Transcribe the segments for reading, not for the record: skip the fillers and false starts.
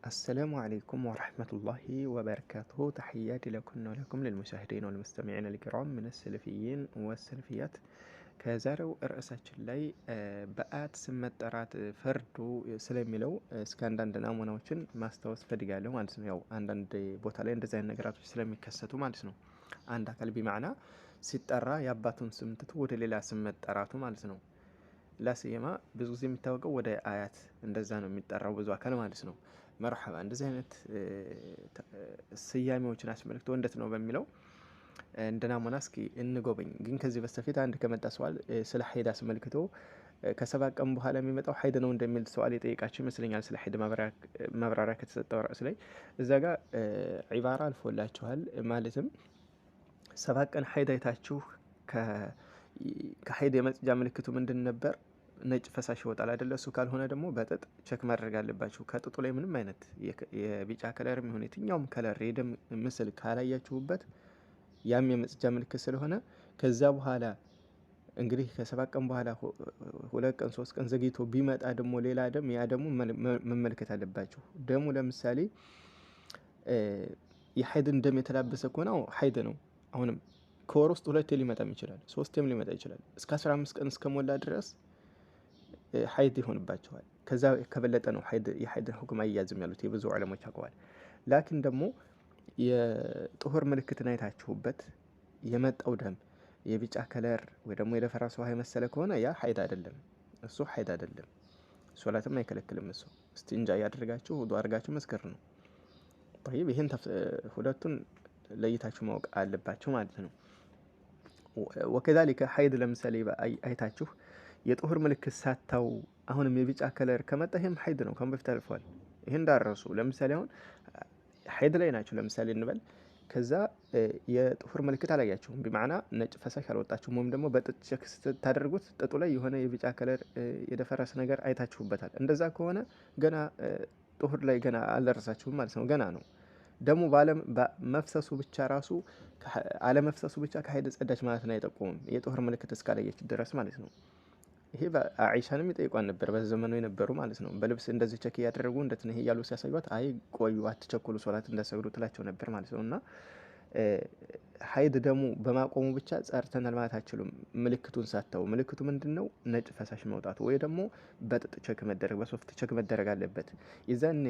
السلام عليكم ورحمة الله وبركاته. تحياتي لكم ولكم للمشاهدين والمستمعين الكرام من السلفيين والسلفيات. ከዛሬው ርዕሳችን ላይ በአት ስም መጠራት ፈርዱ ስለሚለው እስከ አንዳንድ ናሙናዎችን ማስታወስ ፈልጋለሁ ማለት ነው። ያው አንዳንድ ቦታ ላይ እንደዚህ አይነት ነገራቶች ስለሚከሰቱ ማለት ነው። አንድ አካል ቢማዕና ሲጠራ የአባቱን ስም ትቶ ወደ ሌላ ስም መጠራቱ ማለት ነው። ላስየማ ብዙ ጊዜ የሚታወቀው ወደ አያት እንደዛ ነው የሚጠራው ብዙ አካል ማለት ነው። መርሐባ እንደዚህ አይነት ስያሜዎችን አስመልክቶ እንዴት ነው በሚለው እንደ ናሙና እስኪ እንጎበኝ። ግን ከዚህ በስተፊት አንድ ከመጣ ሰዋል ስለ ሀይድ አስመልክቶ ከ7 ቀን በኋላ የሚመጣው ሀይድ ነው እንደሚል ሰዋል የጠየቃችሁ ይመስለኛል። ስለ ሀይድ ማብራሪያ ከተሰጠው ርዕስ ላይ እዛ ጋር ዒባራ አልፎላችኋል። ማለትም 7 ቀን ሀይድ አይታችሁ ከሀይድ የመጽጃ ምልክቱ ምንድን ነበር? ነጭ ፈሳሽ ይወጣል አይደለ? እሱ ካልሆነ ደግሞ በጥጥ ቸክ ማድረግ አለባችሁ። ከጥጡ ላይ ምንም አይነት የቢጫ ከለርም ይሁን የትኛውም ከለር የደም ምስል ካላያችሁበት ያም የመጽጃ ምልክት ስለሆነ ከዛ በኋላ እንግዲህ ከ7 ቀን በኋላ 2 ቀን 3 ቀን ዘግይቶ ቢመጣ ደግሞ ሌላ ደም ያ ደግሞ መመልከት አለባችሁ። ደሙ ለምሳሌ የሀይድን ደም የተላበሰ ከሆነ ሀይድ ነው። አሁንም ከወር ውስጥ 2 ሊመጣም ይችላል፣ 3 ሊመጣ ይችላል። እስከ 15 ቀን እስከሞላ ድረስ ሀይድ ይሆንባቸዋል። ከዛ ከበለጠ ነው የሀይድን ሁክም አያዝም ያሉት የብዙ ዑለሞች አቋዋል። ላኪን ደግሞ የጥሁር ምልክትን አይታችሁበት የመጣው ደም የቢጫ ከለር ወይ ደግሞ የደፈረሰ ውሃ የመሰለ ከሆነ ያ ሀይድ አይደለም። እሱ ሀይድ አይደለም፣ ሶላትም አይከለክልም። እሱ እስቲንጃ ያደርጋችሁ ውዱእ አድርጋችሁ መስከር ነው። طيب ይሄን ሁለቱን ለይታችሁ ማወቅ አለባችሁ ማለት ነው። ወከዛሊከ ሀይድ ለምሳሌ አይታችሁ የጥሁር ምልክት ሳታው አሁንም የቢጫ ከለር ከመጣ ይሄም ሀይድ ነው፣ ከምን በፊት አልፏል። ይሄን እንዳረሱ ለምሳሌ አሁን ሀይድ ላይ ናችሁ ለምሳሌ እንበል። ከዛ የጥሁር ምልክት አላያችሁም፣ ቢማዕና ነጭ ፈሳሽ አልወጣችሁም። ወይም ደግሞ በጥጥ ቸክ ስታደርጉት ጥጡ ላይ የሆነ የቢጫ ከለር የደፈረሰ ነገር አይታችሁበታል። እንደዛ ከሆነ ገና ጥሁር ላይ ገና አልደረሳችሁም ማለት ነው። ገና ነው። ደግሞ መፍሰሱ ብቻ ራሱ አለመፍሰሱ ብቻ ከሀይድ ጸዳች ማለት ነው አይጠቁምም፣ የጥሁር ምልክት እስካላየች ድረስ ማለት ነው። ይሄ በአይሻንም ይጠይቋን ነበር በዘመኑ የነበሩ ማለት ነው። በልብስ እንደዚህ ቸክ እያደረጉ እንደት ነው እያሉ ሲያሳዩት አይ ቆዩ አትቸኩሉ ሶላት እንዳሰግዱ ትላቸው ነበር ማለት ነው። እና ሀይድ ደግሞ በማቆሙ ብቻ ጸርተናል ማለት አትችሉም። ምልክቱን ሳታው ምልክቱ ምንድነው? ነጭ ፈሳሽ መውጣቱ ወይ ደግሞ በጥጥ ቸክ መደረግ በሶፍት ቸክ መደረግ አለበት። ይዘን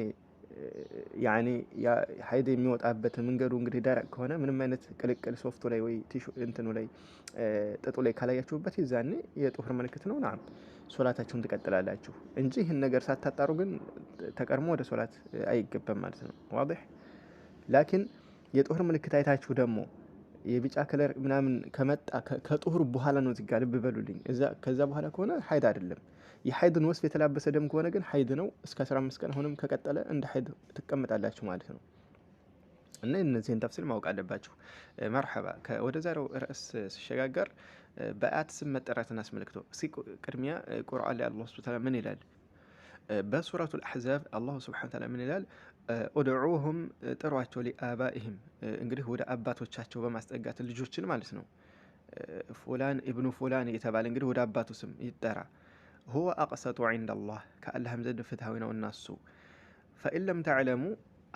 ያኔ ሀይድ የሚወጣበት መንገዱ እንግዲህ ደረቅ ከሆነ ምንም አይነት ቅልቅል ሶፍቱ ላይ ወይ ቲሹ እንትኑ ላይ ጥጡ ላይ ካላያችሁበት ይዛኔ የጥሁር ምልክት ነው። ናም ሶላታችሁን ትቀጥላላችሁ እንጂ ይህን ነገር ሳታጣሩ ግን ተቀርሞ ወደ ሶላት አይገባም ማለት ነው። ዋضح ላኪን የጥሁር ምልክት አይታችሁ ደግሞ የቢጫ ከለር ምናምን ከመጣ ከጥሁር በኋላ ነው። እዚህ ጋር ልብ በሉልኝ። ከዛ በኋላ ከሆነ ሀይድ አይደለም። የሀይድን ወስፍ የተላበሰ ደም ከሆነ ግን ሀይድ ነው። እስከ 15 ቀን አሁንም ከቀጠለ እንደ ሀይድ ትቀመጣላችሁ ማለት ነው። እና እነዚህን ተፍሲል ማወቅ አለባችሁ። መርሐባ ወደ ዛሬው ርዕስ ሲሸጋገር በአያት ስም መጠራትን አስመልክቶ እስኪ ቅድሚያ ቁርአን ላይ አላህ ሱብሓነሁ ወተዓላ ምን ይላል? በሱረቱል አሕዛብ አላሁ ሱብሓነሁ ወተዓላ ምን ይላል? ኡድዑሁም ጥሯቸው ሊአባኢሂም እንግዲህ ወደ አባቶቻቸው በማስጠጋት ልጆችን ማለት ነው። ፉላን ኢብኑ ፉላን የተባለ እንግዲህ ወደ አባቱ ስም ይጠራ። ሁወ አቅሰጡ ዐንደላህ ከአላህም ዘንድ ፍትሃዊ ነው እናሱ። ፈኢን ለም ተዕለሙ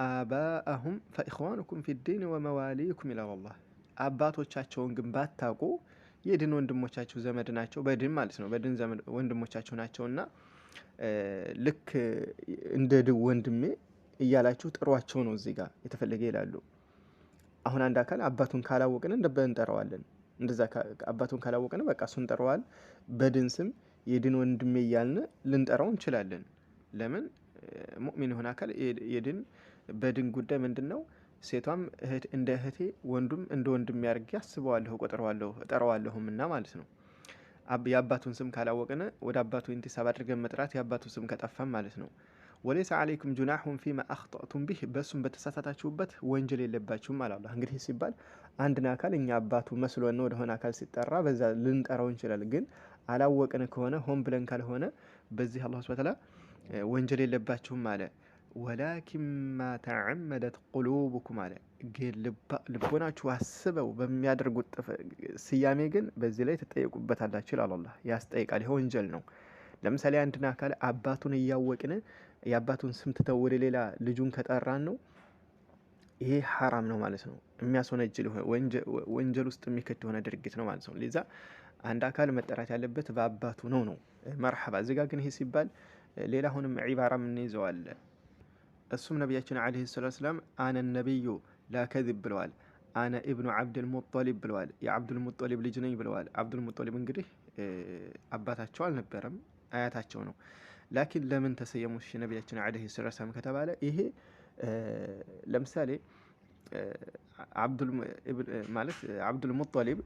አባአሁም ፈኢኽዋኑኩም ፊዲን ወመዋሊኩም ኢለላህ። አባቶቻቸውን ግን ባታውቁ የድን ወንድሞቻችሁ ዘመድ ናቸው። በድን ማለት ነው፣ በድን ዘመድ ወንድሞቻችሁ ናቸውና ልክ እንደ ድን ወንድሜ እያላችሁ ጥሯቸው ነው እዚህ ጋር የተፈለገ ይላሉ። አሁን አንድ አካል አባቱን ካላወቅን እንደበን እንጠራዋለን። እንደዛ አባቱን ካላወቅን በቃ እሱን እንጠራዋል። በድን ስም የድን ወንድሜ እያልን ልንጠራው እንችላለን። ለምን ሙእሚን የሆነ አካል የድን በድን ጉዳይ ምንድነው? ሴቷም እንደ እህቴ ወንዱም እንደ ወንድሜ አድርጌ አስበዋለሁ፣ ቆጥረዋለሁ፣ እጠራዋለሁምና ማለት ነው። የአባቱን ስም ካላወቅን ወደ አባቱ ኢንቲሳብ አድርገን መጥራት የአባቱ ስም ከጠፋም ማለት ነው። ወለይሰ ዐለይኩም ጁናሑን ፊማ አኽጠእቱም ቢህ በሱም በተሳሳታችሁበት ወንጀል የለባችሁም አለ አላህ። እንግዲህ ሲባል አንድን አካል እኛ አባቱ መስሎን ወደሆነ አካል ሲጠራ በዛ ልንጠራው እንችላለን። ግን አላወቅን ከሆነ ሆን ብለን ካልሆነ በዚህ አላህ ሱብሓነሁ ወተዓላ ወንጀል የለባችሁም አለ። ወላኪን ማ ተዐመደት ቁሉቡኩም አለ። ግን ልቦናችሁ አስበው በሚያደርጉት ስያሜ ግን በዚህ ላይ ትጠየቁበታላችሁ ይላል አላህ። ያስጠይቃል። ይሄ ወንጀል ነው። ለምሳሌ አንድን አካል አባቱን እያወቅን የአባቱን ስም ትተው ወደ ሌላ ልጁን ከጠራን ነው ይሄ ሐራም ነው ማለት ነው። የሚያስወነጅል ወንጀል ውስጥ የሚከት የሆነ ድርጊት ነው ማለት ነው። ለዛ አንድ አካል መጠራት ያለበት በአባቱ ነው። መርሐባ። እዚህ ጋር ግን ይሄ ሲባል ሌላ አሁንም ዒባራ የምንይዘው አለ። እሱም ነቢያችን ዓለይሂ ሰላቱ ወሰላም አነ ነቢዩ ላከዚብ ብለዋል። አነ ኢብኑ ዓብድል ሙጠሊብ ብለዋል። የዓብዱል ሙጠሊብ ልጅ ነኝ ብለዋል። ዓብዱል ሙጠሊብ እንግዲህ አባታቸው አልነበረም አያታቸው ነው። ላኪን ለምን ተሰየሙ ነቢያችን ዓለይሂ ሰላቱ ወሰላም ከተባለ ይሄ ለምሳሌ ዓብዱል ሙጠሊብ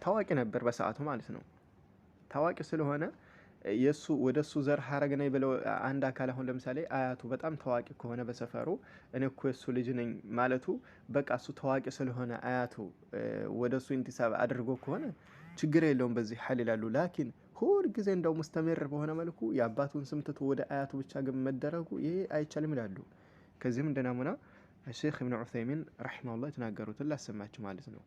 ታዋቂ ነበር በሰዓቱ ማለት ነው። ታዋቂ ስለሆነ ወደ እሱ ዘር ሀረግ ነኝ ብለው አንድ አካል አሁን ለምሳሌ አያቱ በጣም ታዋቂ ከሆነ በሰፈሩ እኔ እኮ የሱ ልጅ ነኝ ማለቱ በቃ እሱ ታዋቂ ስለሆነ አያቱ ወደ እሱ ኢንቲሳብ አድርጎ ከሆነ ችግር የለውም በዚህ ሐል ይላሉ። ላኪን ሁል ጊዜ እንደው ሙስተምር በሆነ መልኩ የአባቱን ስም ትቶ ወደ አያቱ ብቻ ግን መደረጉ ይሄ አይቻልም ይላሉ። ከዚህም እንደ ናሙና ሼክ ኢብኑ ዑሰይሚን ረሂመሁላህ የተናገሩትን ላሰማችሁ ማለት ነው።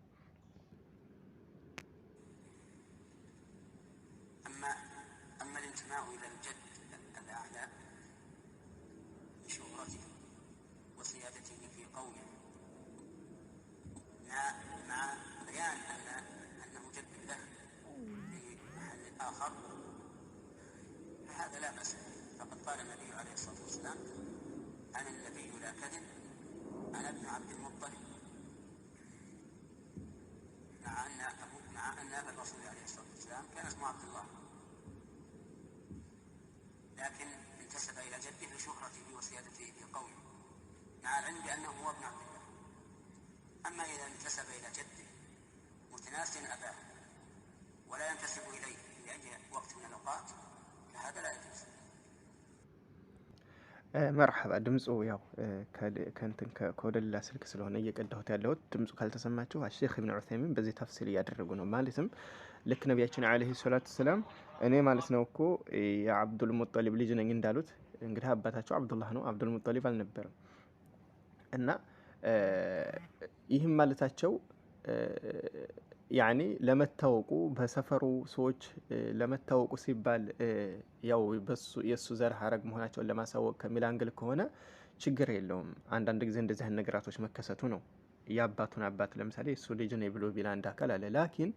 هذا لا بأس به، فقد قال النبي عليه الصلاة والسلام أنا النبي لا كذب أنا ابن عبد المطلب، مع أن أبا الرسول عليه الصلاة والسلام كان اسمه عبد الله، لكن انتسب إلى جده لشهرته وسيادته في قومه مع العلم بأنه هو ابن عبد الله. أما إذا انتسب إلى جده متناسيا أباه ولا ينتسب إليه في أي وقت من الأوقات فهذا لا يجوز. መርሐባ። ድምፁ ያው ከእንትን ከወደላ ስልክ ስለሆነ እየቀዳሁት ያለሁት ድምፁ ካልተሰማችሁ ሼክ ኢብኑ ዑሰይሚን በዚህ ተፍሲል እያደረጉ ነው። ማለትም ልክ ነቢያችን ዓለይሂ ሰላቱ ወሰላም እኔ ማለት ነው እኮ የዓብዱል ሙጠሊብ ልጅ ነኝ እንዳሉት እንግዲህ አባታቸው አብዱላህ ነው፣ አብዱል ሙጠሊብ አልነበረም። እና ይህም ማለታቸው ያኔ ለመታወቁ በሰፈሩ ሰዎች ለመታወቁ ሲባል ያው የሱ ዘር ሀረግ መሆናቸውን ለማሳወቅ ከሚል አንግል ከሆነ ችግር የለውም። አንዳንድ ጊዜ እንደዚህ አይነት ነገራቶች መከሰቱ ነው። የአባቱን አባት ለምሳሌ እሱ ልጅ ነው ብሎ ቢላ አንድ አካል አለ። ላኪን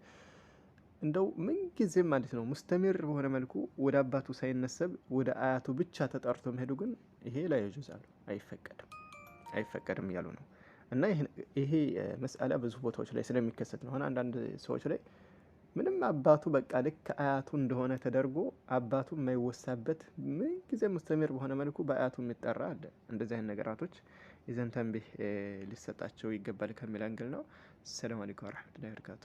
እንደው ምን ጊዜም ማለት ነው ሙስተሚር በሆነ መልኩ ወደ አባቱ ሳይነሰብ ወደ አያቱ ብቻ ተጠርቶ መሄዱ ግን ይሄ ላይ ይጁዛሉ፣ አይፈቀድም እያሉ ነው። እና ይሄ መስአላ ብዙ ቦታዎች ላይ ስለሚከሰት ነው። አሁን አንዳንድ ሰዎች ላይ ምንም አባቱ በቃ ልክ አያቱ እንደሆነ ተደርጎ አባቱ የማይወሳበት ምን ጊዜ ሙስተሚር በሆነ መልኩ በአያቱ የሚጠራ አለ። እንደዚህ አይነት ነገራቶች ይዘን ተንቢህ ሊሰጣቸው ይገባል ከሚል አንግል ነው። ሰላም አለይኩም ወራህመቱላሂ ወበረካቱ።